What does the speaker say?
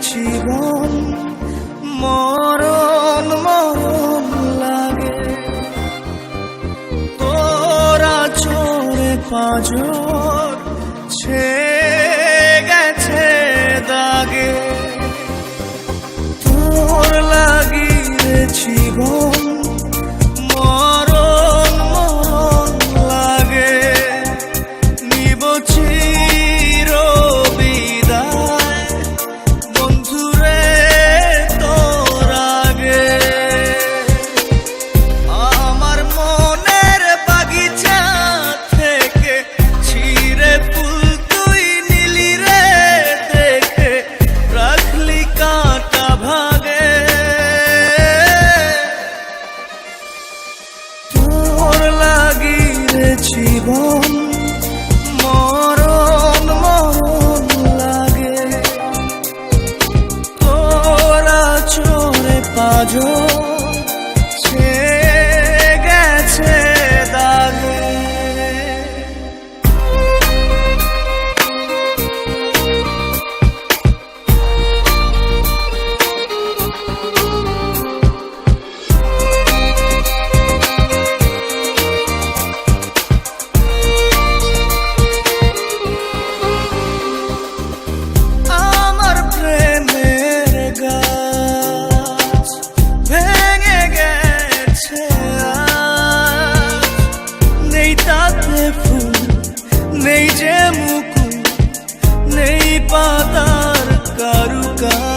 জীবন মরণ মরণ লাগে তোরা চোরে পাঁজর ছেয়ে গেছে দাগে তোর লাগি জীবন মরণ মরণ লাগে নিব চির বিদায় বন্ধুরে তোর আগে আমার মনের বাগিচা থেকে ছিঁড়ে ফুল তুই নিলি রে দেখে রাখলি কাঁটা ভাগে তোর লাগি রে জীবন মরণ মরণ লাগে তোরা চোরে পাঁজর ছেয়ে গেছে দাগে আমার প্রেমের গাছ ভেঙে গেছে আজ নেই তাতে ফুল নেই যে মুকুল নেই পাতার কারুকাজ